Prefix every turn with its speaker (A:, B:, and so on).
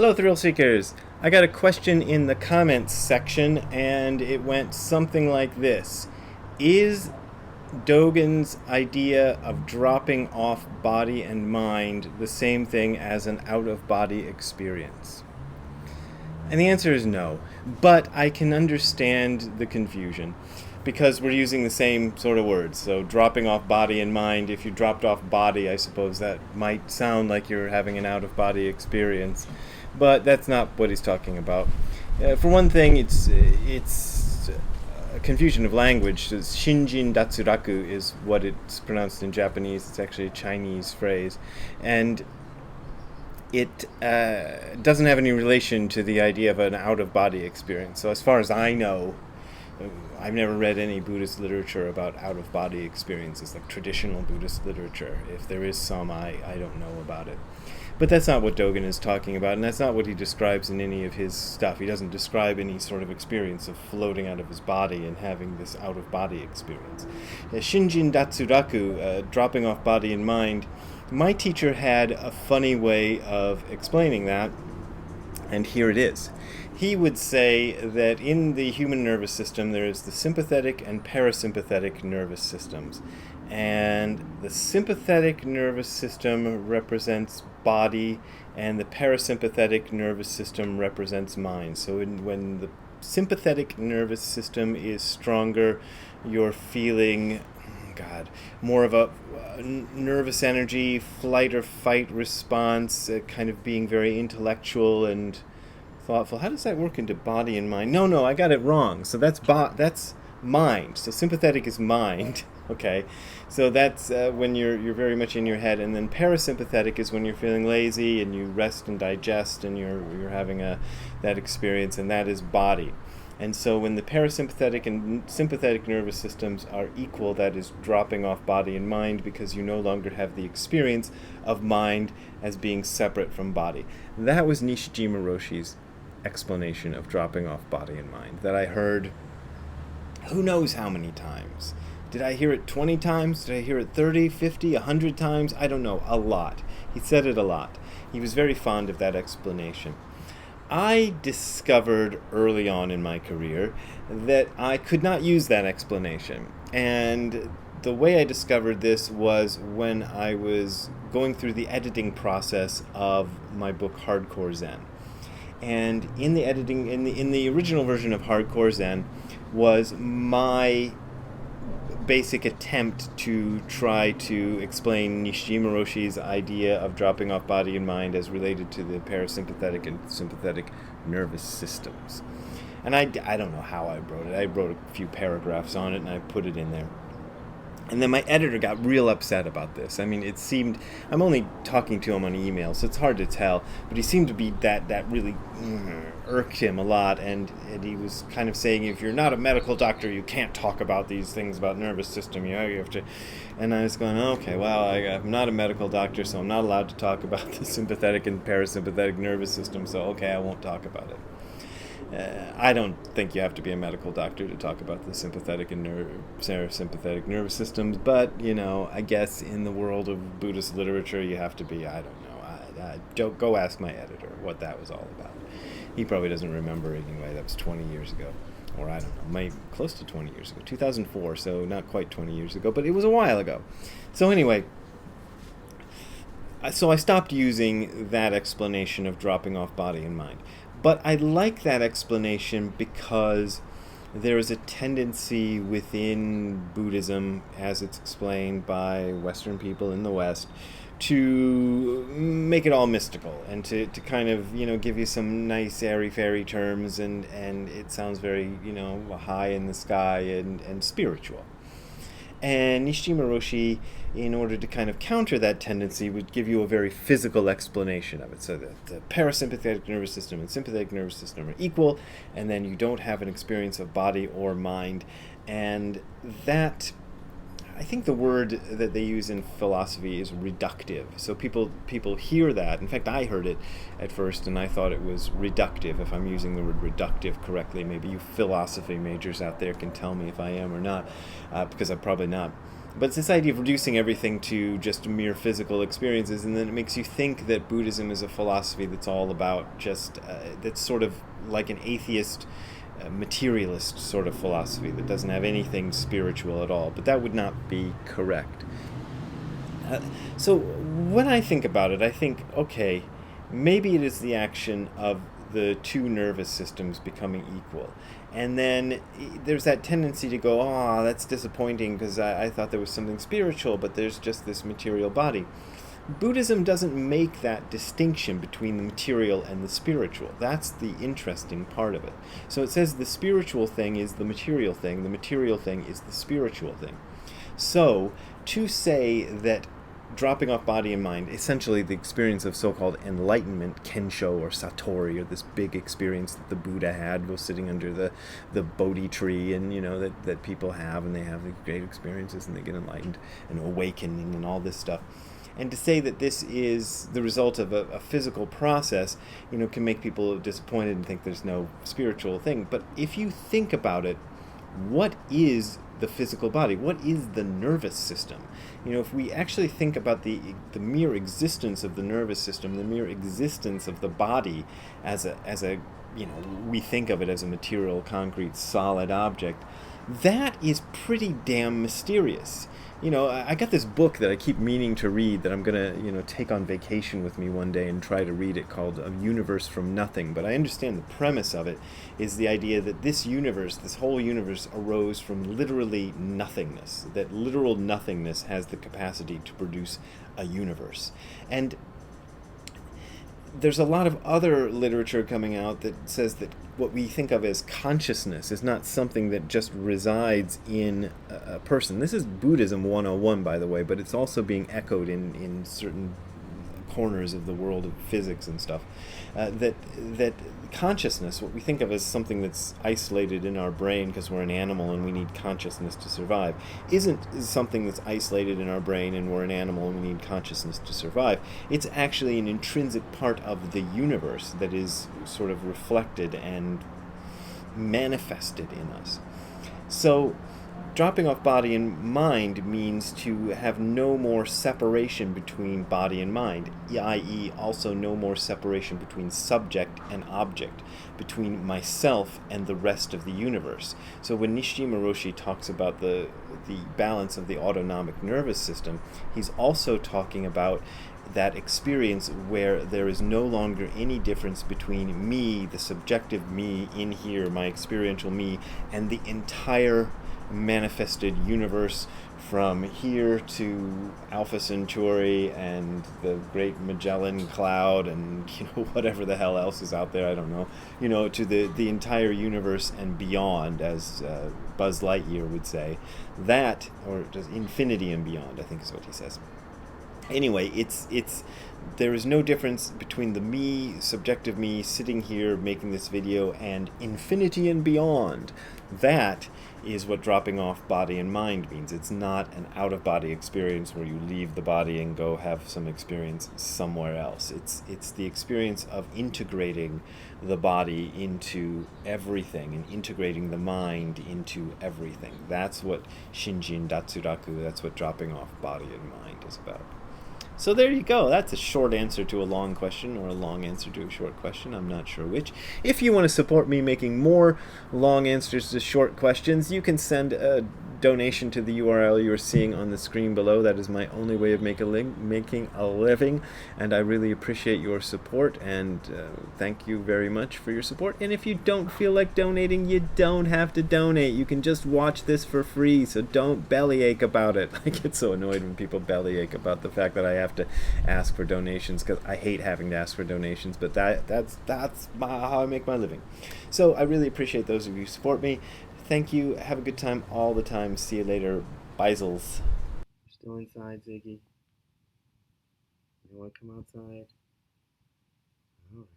A: Hello, thrill seekers. I got a question in the comments section, and it went something like this: Is Dogen's idea of dropping off body and mind the same thing as an out-of-body experience? And the answer is no, but I can understand the confusion because we're using the same sort of words. So dropping off body and mind, if you dropped off body, I suppose that might sound like you're having an out-of-body experience, but that's not what he's talking about. For one thing, it's a confusion of language. Shinjin datsuraku is what it's pronounced in Japanese. It's actually a Chinese phrase, and it doesn't have any relation to the idea of an out-of-body experience. So as far as I know, I've never read any Buddhist literature about out-of-body experiences, like traditional Buddhist literature. If there is some, I don't know about it. But that's not what Dogen is talking about, and that's not what he describes in any of his stuff. He doesn't describe any sort of experience of floating out of his body and having this out-of-body experience. Shinjin datsuraku, dropping off body and mind, my teacher had a funny way of explaining that, and here it is. He would say that in the human nervous system there is the sympathetic and parasympathetic nervous systems. And the sympathetic nervous system represents body, and the parasympathetic nervous system represents mind. So when the sympathetic nervous system is stronger, you're feeling, more of a nervous energy, flight or fight response, kind of being very intellectual and thoughtful. How does that work into body and mind? No, I got it wrong. So that's mind. So sympathetic is mind. Okay, so that's when you're very much in your head, and then parasympathetic is when you're feeling lazy and you rest and digest, and you're having that experience, and that is body. And so when the parasympathetic and sympathetic nervous systems are equal, that is dropping off body and mind, because you no longer have the experience of mind as being separate from body. That was Nishijima Roshi's explanation of dropping off body and mind that I heard who knows how many times. Did I hear it 20 times? Did I hear it 30, 50, 100 times? I don't know. A lot. He said it a lot. He was very fond of that explanation. I discovered early on in my career that I could not use that explanation. And the way I discovered this was when I was going through the editing process of my book Hardcore Zen. And in the editing, in the original version of Hardcore Zen was my basic attempt to try to explain Nishijima Roshi's idea of dropping off body and mind as related to the parasympathetic and sympathetic nervous systems. And I don't know how I wrote it. I wrote a few paragraphs on it and I put it in there. And then my editor got real upset about this. I mean, it seemed, I'm only talking to him on email, so it's hard to tell, but he seemed to be, that really irked him a lot, and he was kind of saying, if you're not a medical doctor, you can't talk about these things about nervous system, you have to, and I was going, okay, well, I'm not a medical doctor, so I'm not allowed to talk about the sympathetic and parasympathetic nervous system, so okay, I won't talk about it. I don't think you have to be a medical doctor to talk about the sympathetic and parasympathetic nervous systems, but, I guess in the world of Buddhist literature you have to be. I don't know. Go ask my editor what that was all about. He probably doesn't remember anyway. That was 20 years ago. Or I don't know, maybe close to 20 years ago. 2004, so not quite 20 years ago, but it was a while ago. So anyway, so I stopped using that explanation of dropping off body and mind. But I like that explanation because there is a tendency within Buddhism, as it's explained by Western people in the West, to make it all mystical and to kind of, give you some nice airy-fairy terms, and it sounds very, high in the sky and spiritual. And Nishijima Roshi, in order to kind of counter that tendency, would give you a very physical explanation of it. So that the parasympathetic nervous system and sympathetic nervous system are equal, and then you don't have an experience of body or mind. And that, I think the word that they use in philosophy is reductive. So people hear that. In fact, I heard it at first, and I thought it was reductive. If I'm using the word reductive correctly, maybe you philosophy majors out there can tell me if I am or not, because I'm probably not. But it's this idea of reducing everything to just mere physical experiences, and then it makes you think that Buddhism is a philosophy that's all about just, that's sort of like an atheist, materialist sort of philosophy that doesn't have anything spiritual at all. But that would not be correct. Uh, so when I think about it, I think, okay, maybe it is the action of the two nervous systems becoming equal. And then there's that tendency to go, oh, that's disappointing because I thought there was something spiritual, but there's just this material body. Buddhism doesn't make that distinction between the material and the spiritual. That's the interesting part of it. So it says the spiritual thing is the material thing is the spiritual thing. So to say that dropping off body and mind, essentially the experience of so-called enlightenment, kensho or satori, or this big experience that the Buddha had while sitting under the Bodhi tree, and that people have, and they have these great experiences and they get enlightened and awakening and all this stuff. And to say that this is the result of a physical process, can make people disappointed and think there's no spiritual thing. But if you think about it, what is the physical body? What is the nervous system? If we actually think about the mere existence of the nervous system, the mere existence of the body as a we think of it as a material, concrete, solid object, that is pretty damn mysterious. I got this book that I keep meaning to read that I'm gonna, take on vacation with me one day and try to read it, called A Universe from Nothing. But I understand the premise of it is the idea that this whole universe arose from literally nothingness, that literal nothingness has the capacity to produce a universe. And there's a lot of other literature coming out that says that what we think of as consciousness is not something that just resides in a person. This is Buddhism 101, by the way, but it's also being echoed in certain corners of the world of physics and stuff. That consciousness, what we think of as something that's isolated in our brain because we're an animal and we need consciousness to survive, isn't something that's isolated in our brain and we're an animal and we need consciousness to survive. It's actually an intrinsic part of the universe that is sort of reflected and manifested in us. So dropping off body and mind means to have no more separation between body and mind, i.e. also no more separation between subject and object, between myself and the rest of the universe. So when Nishijima Roshi talks about the balance of the autonomic nervous system, he's also talking about that experience where there is no longer any difference between me, the subjective me in here, my experiential me, and the entire manifested universe, from here to Alpha Centauri and the Great Magellan Cloud and whatever the hell else is out there, I don't know, to the entire universe and beyond, as Buzz Lightyear would say. That, or just infinity and beyond, I think is what he says. Anyway, it's there is no difference between the me, subjective me, sitting here making this video, and infinity and beyond. That is what dropping off body and mind means. It's not an out-of-body experience where you leave the body and go have some experience somewhere else. It's the experience of integrating the body into everything and integrating the mind into everything. That's what Shinjin Datsuraku, that's what dropping off body and mind is about. So there you go. That's a short answer to a long question, or a long answer to a short question. I'm not sure which. If you want to support me making more long answers to short questions, you can send a donation to the URL you're seeing on the screen below. That is my only way of making a living, and I really appreciate your support, and thank you very much for your support. And if you don't feel like donating, you don't have to donate. You can just watch this for free, so don't bellyache about it. I get so annoyed when people bellyache about the fact that I have to ask for donations, because I hate having to ask for donations, but that's how I make my living. So I really appreciate those of you who support me. Thank you. Have a good time all the time. See you later. Bisels. Still inside, Ziggy? You want to come outside? All right.